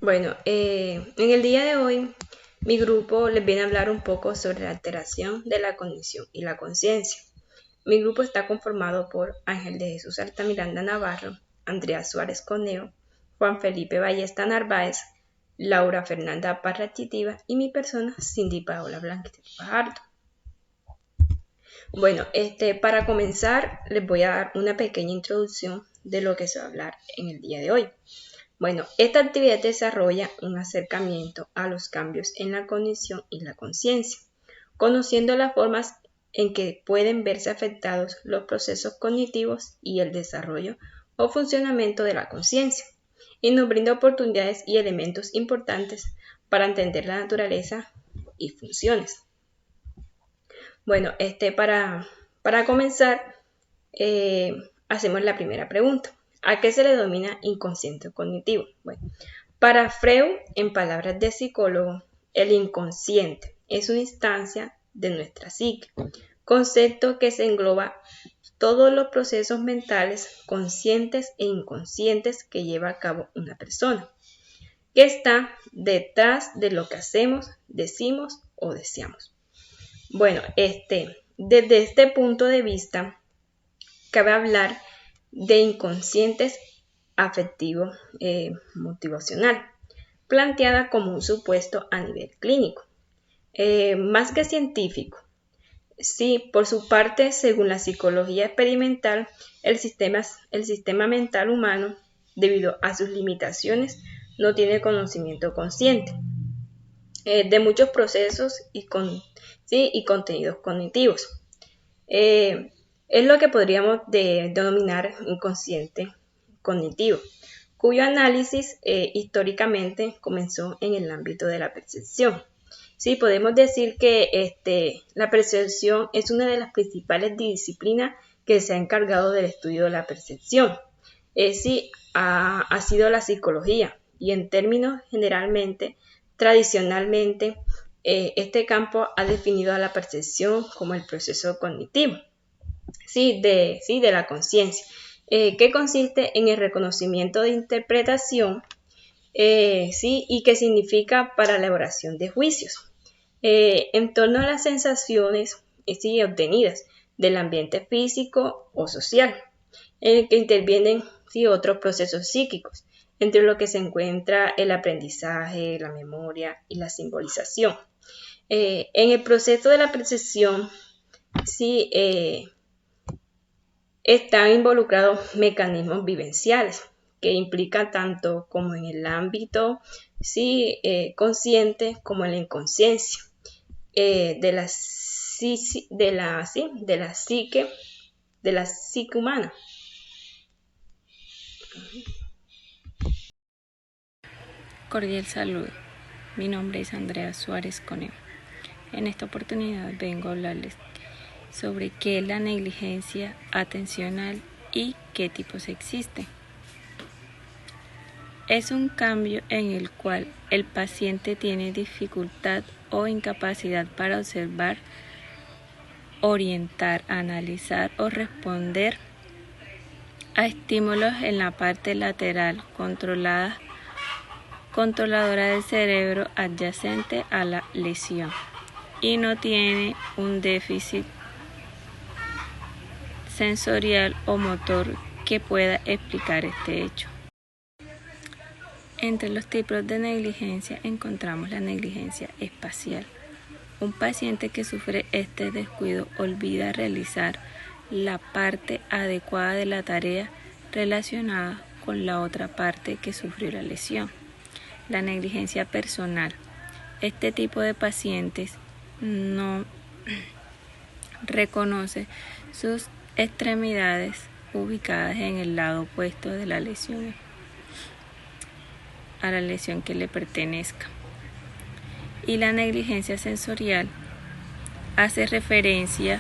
Bueno, en el día de hoy mi grupo les viene a hablar un poco sobre la alteración de la cognición y la conciencia. Mi grupo está conformado por Ángel de Jesús Altamiranda Navarro, Andrea Suárez Coneo, Juan Felipe Ballesta Narváez, Laura Fernanda Parra Chitiva y mi persona, Cindy Paola Blanquete Fajardo. Bueno, para comenzar les voy a dar una pequeña introducción de lo que se va a hablar en el día de hoy. Bueno, esta actividad desarrolla un acercamiento a los cambios en la cognición y la conciencia, conociendo las formas en que pueden verse afectados los procesos cognitivos y el desarrollo o funcionamiento de la conciencia, y nos brinda oportunidades y elementos importantes para entender la naturaleza y funciones. Bueno, para comenzar, hacemos la primera pregunta. ¿A qué se le denomina inconsciente cognitivo? Bueno, para Freud, en palabras de psicólogo, el inconsciente es una instancia de nuestra psique, concepto que se engloba todos los procesos mentales conscientes e inconscientes que lleva a cabo una persona, que está detrás de lo que hacemos, decimos o deseamos. Bueno, desde este punto de vista, cabe hablar de inconscientes afectivo motivacional, planteada como un supuesto a nivel clínico, más que científico. Sí, por su parte, según la psicología experimental, el sistema mental humano, debido a sus limitaciones, no tiene conocimiento consciente de muchos procesos y contenidos cognitivos. Es lo que podríamos denominar inconsciente cognitivo, cuyo análisis históricamente comenzó en el ámbito de la percepción. Sí, podemos decir que la percepción es una de las principales disciplinas que se ha encargado del estudio de la percepción. Sí, ha sido la psicología y en términos generalmente, tradicionalmente, este campo ha definido a la percepción como el proceso cognitivo, de la conciencia, que consiste en el reconocimiento de interpretación, y que significa para la elaboración de juicios, en torno a las sensaciones obtenidas del ambiente físico o social, en el que intervienen otros procesos psíquicos, entre lo que se encuentra el aprendizaje, la memoria y la simbolización. En el proceso de la percepción, están involucrados mecanismos vivenciales que implican tanto como en el ámbito consciente como en la inconsciencia de la psique humana. Cordial saludo. Mi nombre es Andrea Suárez Coneo. En esta oportunidad vengo a hablarles sobre qué es la negligencia atencional y qué tipos existen. Es un cambio en el cual el paciente tiene dificultad o incapacidad para observar, orientar, analizar o responder a estímulos en la parte lateral controladora del cerebro adyacente a la lesión, y no tiene un déficit sensorial o motor que pueda explicar este hecho. Entre los tipos de negligencia encontramos la negligencia espacial. Un paciente que sufre este descuido olvida realizar la parte adecuada de la tarea relacionada con la otra parte que sufrió la lesión. La negligencia personal. Este tipo de pacientes no reconoce sus extremidades ubicadas en el lado opuesto de la lesión a la lesión que le pertenezca. Y la negligencia sensorial hace referencia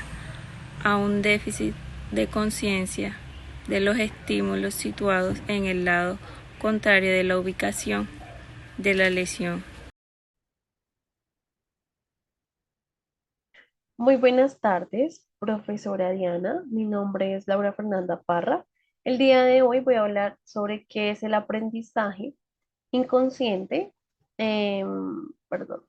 a un déficit de conciencia de los estímulos situados en el lado contrario de la ubicación de la lesión. Muy buenas tardes, profesora Diana. Mi nombre es Laura Fernanda Parra. El día de hoy voy a hablar sobre qué es el aprendizaje inconsciente, perdón,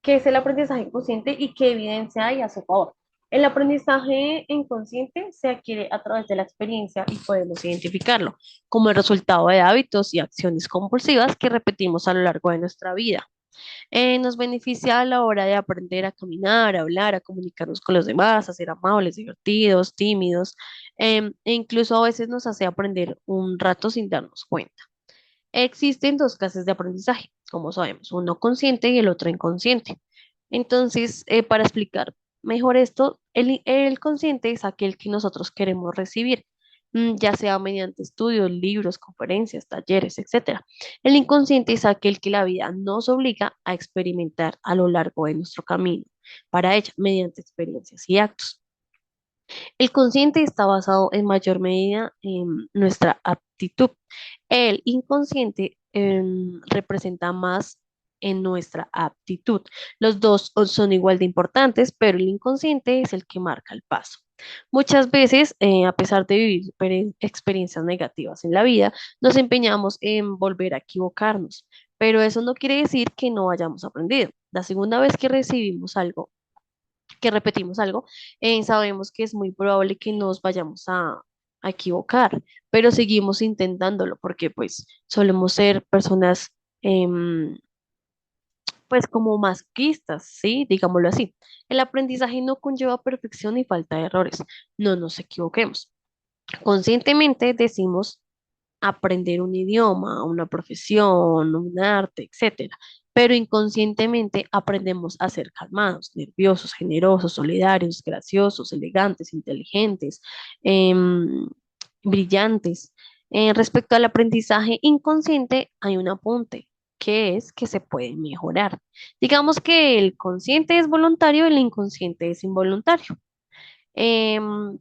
qué es el aprendizaje inconsciente y qué evidencia hay a su favor. El aprendizaje inconsciente se adquiere a través de la experiencia y podemos identificarlo como el resultado de hábitos y acciones compulsivas que repetimos a lo largo de nuestra vida. Nos beneficia a la hora de aprender a caminar, a hablar, a comunicarnos con los demás, a ser amables, divertidos, tímidos, e incluso a veces nos hace aprender un rato sin darnos cuenta. Existen dos clases de aprendizaje, como sabemos, uno consciente y el otro inconsciente. Entonces, para explicar mejor esto, el consciente es aquel que nosotros queremos recibir, ya sea mediante estudios, libros, conferencias, talleres, etcétera. El inconsciente es aquel que la vida nos obliga a experimentar a lo largo de nuestro camino, para ella, mediante experiencias y actos. El consciente está basado en mayor medida en nuestra aptitud. El inconsciente representa más en nuestra aptitud. Los dos son igual de importantes, pero el inconsciente es el que marca el paso. Muchas veces, a pesar de vivir experiencias negativas en la vida, nos empeñamos en volver a equivocarnos, pero eso no quiere decir que no hayamos aprendido. La segunda vez que recibimos algo, que repetimos algo, sabemos que es muy probable que nos vayamos a equivocar, pero seguimos intentándolo porque pues solemos ser personas pues como masoquistas, ¿sí? Digámoslo así. El aprendizaje no conlleva perfección y falta de errores. No nos equivoquemos. Conscientemente decimos aprender un idioma, una profesión, un arte, etcétera. Pero inconscientemente aprendemos a ser calmados, nerviosos, generosos, solidarios, graciosos, elegantes, inteligentes, em, brillantes. Respecto al aprendizaje inconsciente, hay un apunte, que es que se puede mejorar. Digamos que el consciente es voluntario, el inconsciente es involuntario. Em,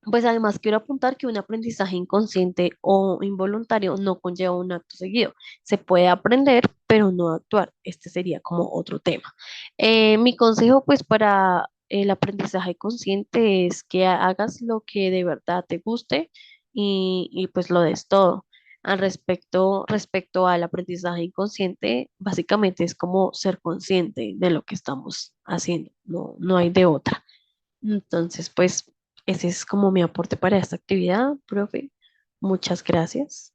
pues además quiero apuntar que un aprendizaje inconsciente o involuntario no conlleva un acto seguido. Se puede aprender, pero no actuar. Este sería como otro tema. Mi consejo pues para el aprendizaje consciente es que hagas lo que de verdad te guste y pues lo des todo. Respecto al aprendizaje inconsciente, básicamente es como ser consciente de lo que estamos haciendo. No, no hay de otra. Entonces, pues ese es como mi aporte para esta actividad, profe. Muchas gracias.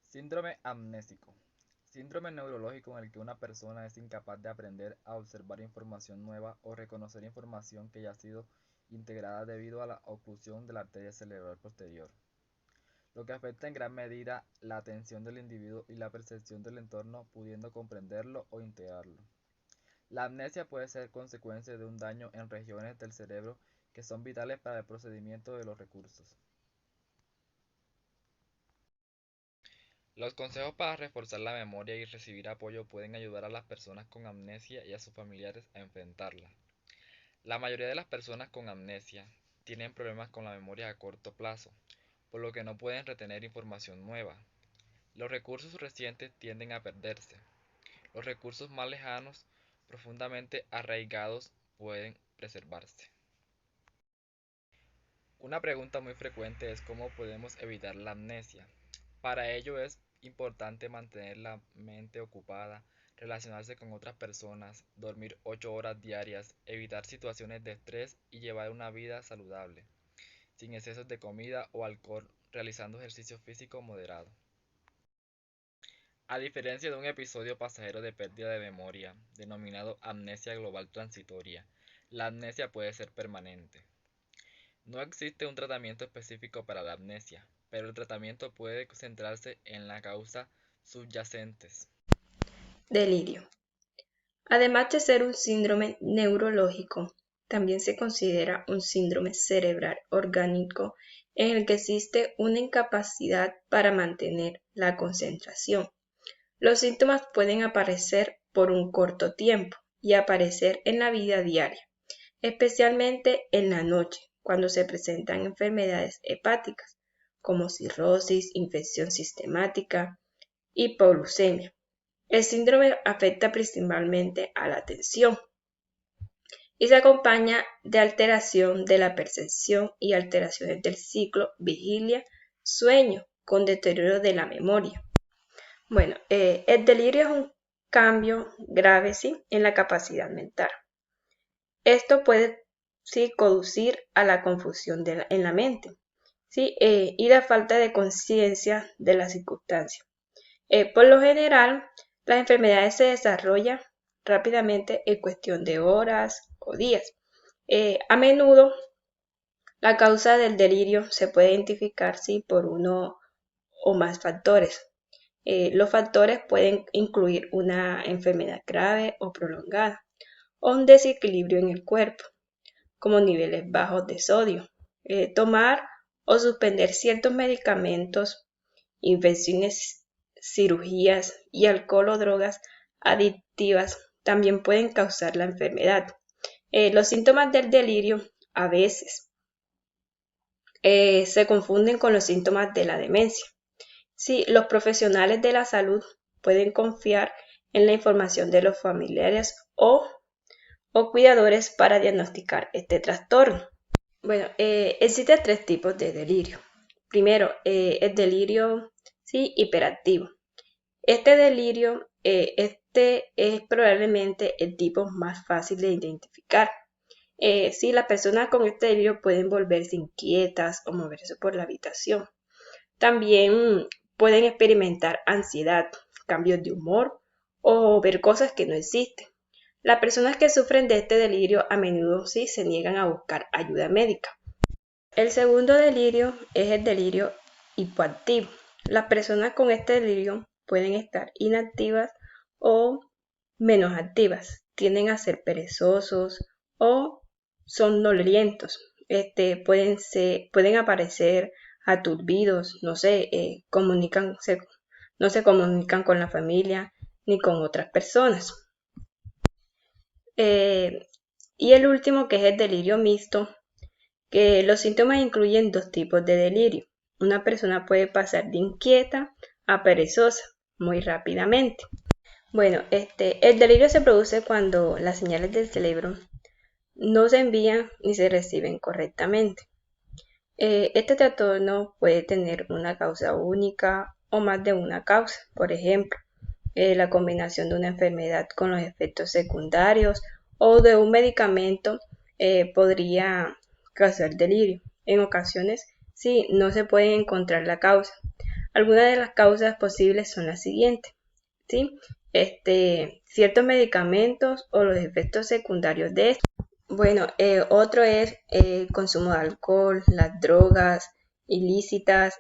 Síndrome amnésico. Síndrome neurológico en el que una persona es incapaz de aprender a observar información nueva o reconocer información que ya ha sido integrada debido a la oclusión de la arteria cerebral posterior, lo que afecta en gran medida la atención del individuo y la percepción del entorno, pudiendo comprenderlo o integrarlo. La amnesia puede ser consecuencia de un daño en regiones del cerebro que son vitales para el procedimiento de los recursos. Los consejos para reforzar la memoria y recibir apoyo pueden ayudar a las personas con amnesia y a sus familiares a enfrentarla. La mayoría de las personas con amnesia tienen problemas con la memoria a corto plazo, por lo que no pueden retener información nueva. Los recursos recientes tienden a perderse. Los recursos más lejanos, profundamente arraigados, pueden preservarse. Una pregunta muy frecuente es cómo podemos evitar la amnesia. Para ello es importante mantener la mente ocupada, relacionarse con otras personas, dormir 8 horas diarias, evitar situaciones de estrés y llevar una vida saludable, sin excesos de comida o alcohol, realizando ejercicio físico moderado. A diferencia de un episodio pasajero de pérdida de memoria, denominado amnesia global transitoria, la amnesia puede ser permanente. No existe un tratamiento específico para la amnesia, pero el tratamiento puede centrarse en las causas subyacentes. Delirio. Además de ser un síndrome neurológico, también se considera un síndrome cerebral orgánico en el que existe una incapacidad para mantener la concentración. Los síntomas pueden aparecer por un corto tiempo y aparecer en la vida diaria, especialmente en la noche, cuando se presentan enfermedades hepáticas como cirrosis, infección sistemática, hipoglucemia. El síndrome afecta principalmente a la atención y se acompaña de alteración de la percepción y alteraciones del ciclo vigilia-sueño con deterioro de la memoria. Bueno, el delirio es un cambio grave, ¿sí?, en la capacidad mental. Esto puede, sí, conducir a la confusión en la mente, ¿sí?, y la falta de conciencia de las circunstancias. Por lo general, las enfermedades se desarrollan rápidamente en cuestión de horas o días. A menudo, la causa del delirio se puede identificar, ¿sí?, por uno o más factores. Los factores pueden incluir una enfermedad grave o prolongada, o un desequilibrio en el cuerpo, como niveles bajos de sodio. Tomar o suspender ciertos medicamentos, infecciones, cirugías y alcohol o drogas adictivas también pueden causar la enfermedad. Los síntomas del delirio a veces se confunden con los síntomas de la demencia. Sí, los profesionales de la salud pueden confiar en la información de los familiares o cuidadores para diagnosticar este trastorno. Bueno, existen 3 tipos de delirio. Primero, el delirio, sí, hiperactivo. Este delirio es probablemente el tipo más fácil de identificar. Sí, las personas con este delirio pueden volverse inquietas o moverse por la habitación. También pueden experimentar ansiedad, cambios de humor o ver cosas que no existen. Las personas que sufren de este delirio a menudo sí se niegan a buscar ayuda médica. El segundo delirio es el delirio hipoactivo. Las personas con este delirio pueden estar inactivas o menos activas, tienden a ser perezosos o somnolentos. Pueden aparecer aturdidos, no se comunican con la familia ni con otras personas. Y el último, que es el delirio mixto, que los síntomas incluyen 2 tipos de delirio. Una persona puede pasar de inquieta a perezosa muy rápidamente. Bueno, el delirio se produce cuando las señales del cerebro no se envían ni se reciben correctamente. Este trastorno puede tener una causa única o más de una causa. Por ejemplo, la combinación de una enfermedad con los efectos secundarios o de un medicamento podría causar delirio. En ocasiones, sí, no se puede encontrar la causa. Algunas de las causas posibles son las siguientes, ¿sí? Ciertos medicamentos o los efectos secundarios de estos. Bueno, otro es el consumo de alcohol, las drogas ilícitas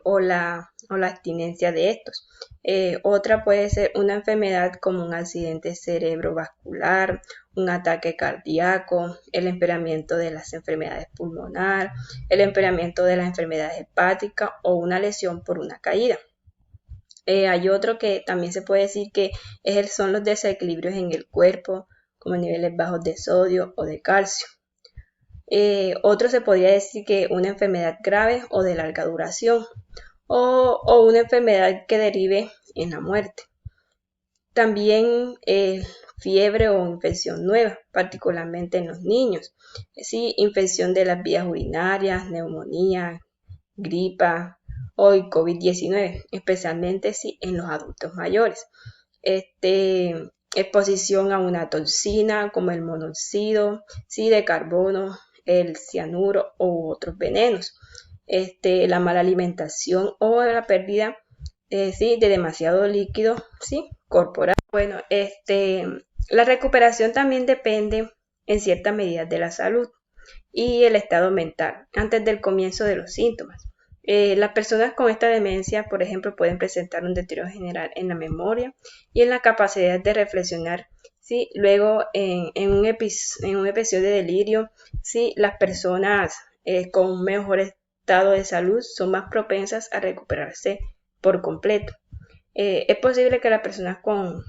o la abstinencia de estos. Otra puede ser una enfermedad como un accidente cerebrovascular, un ataque cardíaco, el empeoramiento de las enfermedades pulmonares, el empeoramiento de las enfermedades hepáticas o una lesión por una caída. Hay otro que también se puede decir que son los desequilibrios en el cuerpo, como niveles bajos de sodio o de calcio. Otro se podría decir que una enfermedad grave o de larga duración, o una enfermedad que derive en la muerte. También fiebre o infección nueva, particularmente en los niños. Sí, infección de las vías urinarias, neumonía, gripa o COVID-19, especialmente en los adultos mayores. Exposición a una toxina como el monóxido de carbono, el cianuro u otros venenos. La mala alimentación o la pérdida de demasiado líquido corporal. Bueno, la recuperación también depende en cierta medida de la salud y el estado mental antes del comienzo de los síntomas. Las personas con esta demencia, por ejemplo, pueden presentar un deterioro general en la memoria y en la capacidad de reflexionar. ¿Sí? Luego, en un episodio de delirio, ¿sí?, las personas con un mejor estado de salud son más propensas a recuperarse por completo. Es posible que las personas con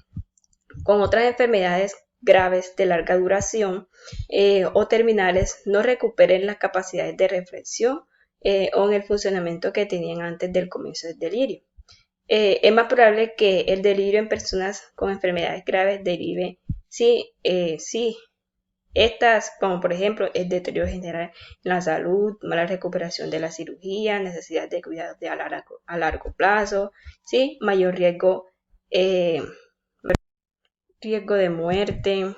otras enfermedades graves de larga duración o terminales no recuperen las capacidades de reflexión o en el funcionamiento que tenían antes del comienzo del delirio. Es más probable que el delirio en personas con enfermedades graves derive Estas, como por ejemplo, el deterioro general en la salud, mala recuperación de la cirugía, necesidad de cuidados a largo plazo, ¿sí? Mayor riesgo de muerte,